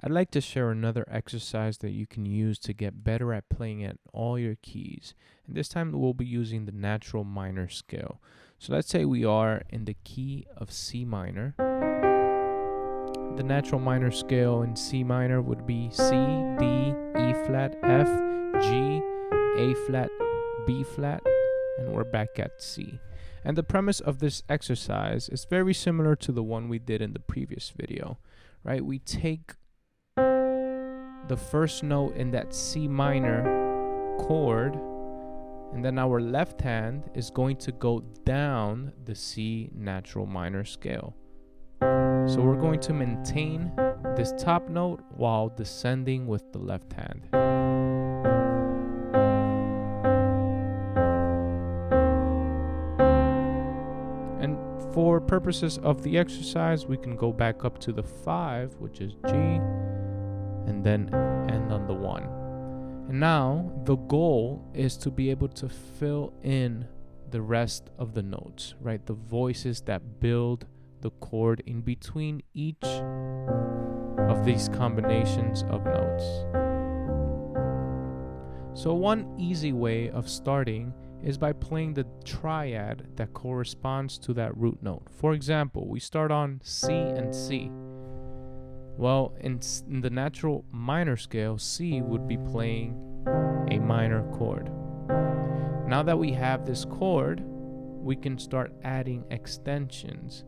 I'd like to share another exercise that you can use to get better at playing at all your keys. And this time we'll be using the natural minor scale. So let's say we are in the key of C minor. The natural minor scale in C minor would be C, D, E flat, F, G, A flat, B flat, and we're back at C. And the premise of this exercise is very similar to the one we did in the previous video, right? We take the first note in that C minor chord, and then our left hand is going to go down the C natural minor scale. So we're going to maintain this top note while descending with the left hand. And for purposes of the exercise, we can go back up to the 5, which is G, and then end on the 1. And now the goal is to be able to fill in the rest of the notes, right? The voices that build the chord in between each of these combinations of notes. So one easy way of starting is by playing the triad that corresponds to that root note. For example, we start on C and C. Well, in the natural minor scale, C would be playing a minor chord. Now that we have this chord, we can start adding extensions.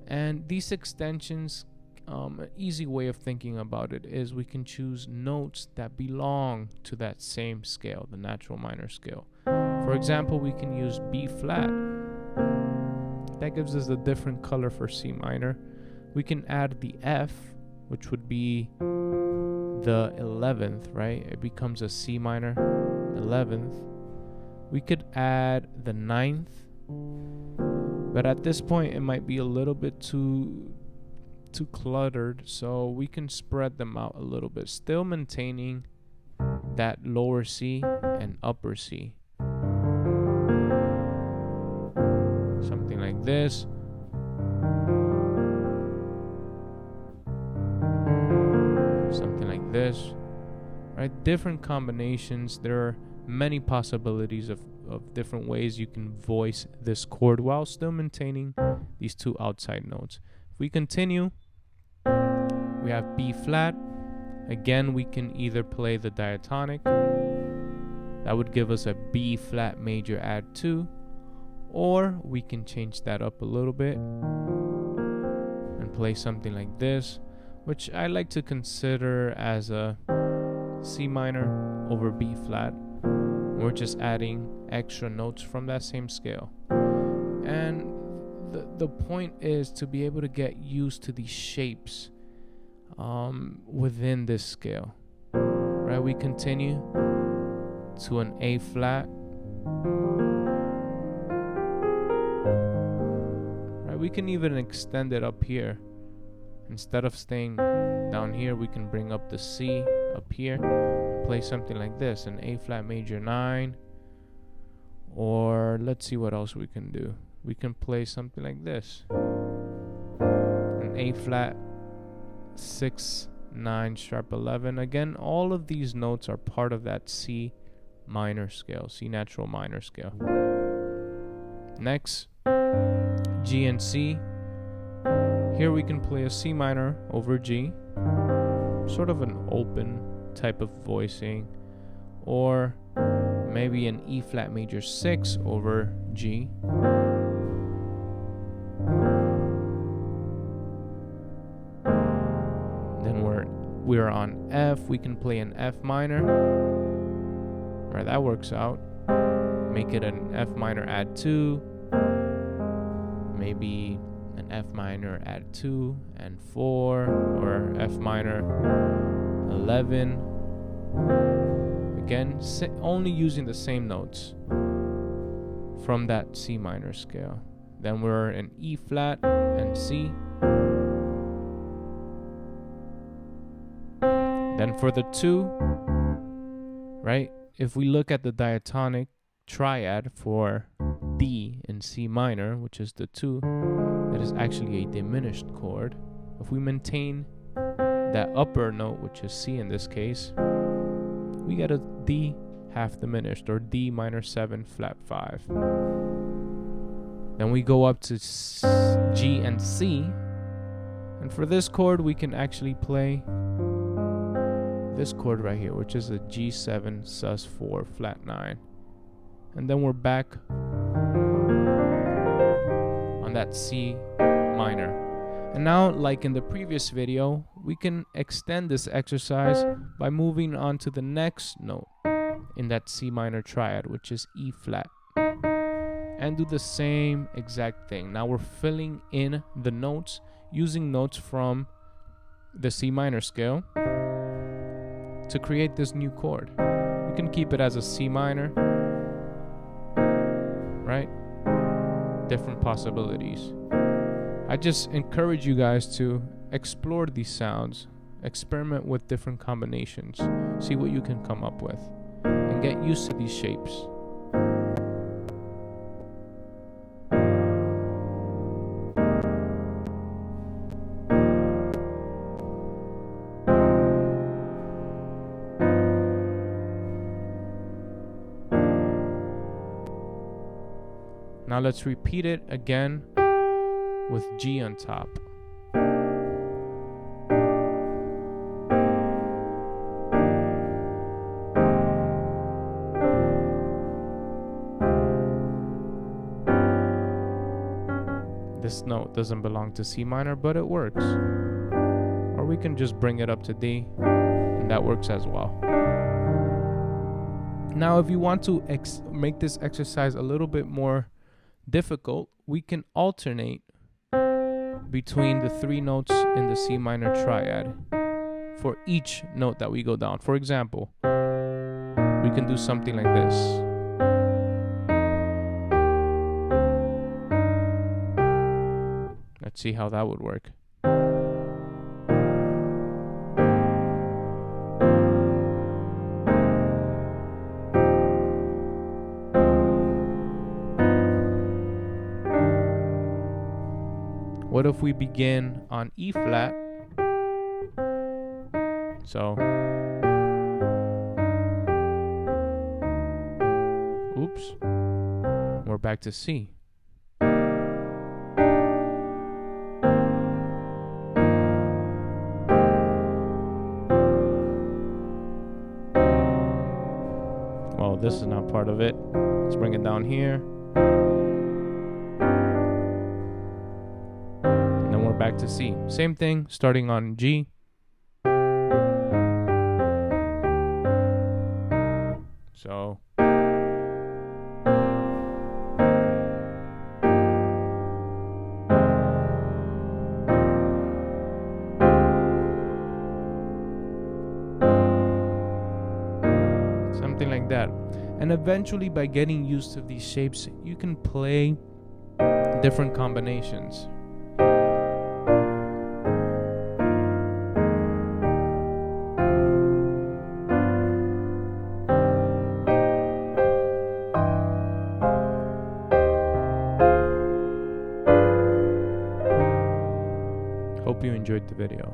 And these extensions, an easy way of thinking about it is we can choose notes that belong to that same scale, the natural minor scale. For example, we can use B flat. That gives us a different color for C minor. We can add the F, which would be the 11th, right? It becomes a C minor 11th. We could add the 9th, but at this point it might be a little bit too cluttered, so we can spread them out a little bit, still maintaining that lower C and upper C. Something like this. Something like this, right? Different combinations. There are many possibilities of different ways you can voice this chord while still maintaining these two outside notes. If we continue, we have B flat. Again, we can either play the diatonic. That would give us a B flat major add 2, or we can change that up a little bit and play something like this, which I like to consider as a C minor over B flat. We're just adding extra notes from that same scale. And the point is to be able to get used to these shapes within this scale. Right, we continue to an A flat. Right, we can even extend it up here. Instead of staying down here, we can bring up the C up here, play something like this, an A flat major 9, or let's see what else we can do. We can play something like this, an A flat 6, 9, sharp 11. Again, all of these notes are part of that C minor scale, C natural minor scale. Next, G and C. Here we can play a C minor over G, sort of an open type of voicing, or maybe an E flat major 6 over G. Then we're on F. We can play an F minor. Right, that works out. Make it an F minor add 2. Maybe an F minor add 2 and 4, or F minor 11. Again, only using the same notes from that C minor scale. Then we're in E flat and C. Then for the 2, right, if we look at the diatonic triad for D in C minor, which is the 2, that is actually a diminished chord. If we maintain that upper note, which is C in this case, we get a D half diminished, or D minor 7 flat 5. Then we go up to G and C, and for this chord we can actually play this chord right here, which is a G7 sus4 flat 9, and then we're back on that C minor. And now, like in the previous video, we can extend this exercise by moving on to the next note in that C minor triad, which is E flat, and do the same exact thing. Now we're filling in the notes using notes from the C minor scale to create this new chord. You can keep it as a C minor, right? Different possibilities. I just encourage you guys to explore these sounds, experiment with different combinations, see what you can come up with, and get used to these shapes. Now let's repeat it again with G on top. This note doesn't belong to C minor, but it works. Or we can just bring it up to D, and that works as well. Now, if you want to make this exercise a little bit more difficult, we can alternate between the 3 notes in the C minor triad for each note that we go down. For example, we can do something like this. Let's see how that would work. What if we begin on E flat? So, oops, we're back to C. Well, this is not part of it. Let's bring it down here. Back to C. Same thing, starting on G. So something like that. And eventually, by getting used to these shapes, you can play different combinations. Hope you enjoyed the video.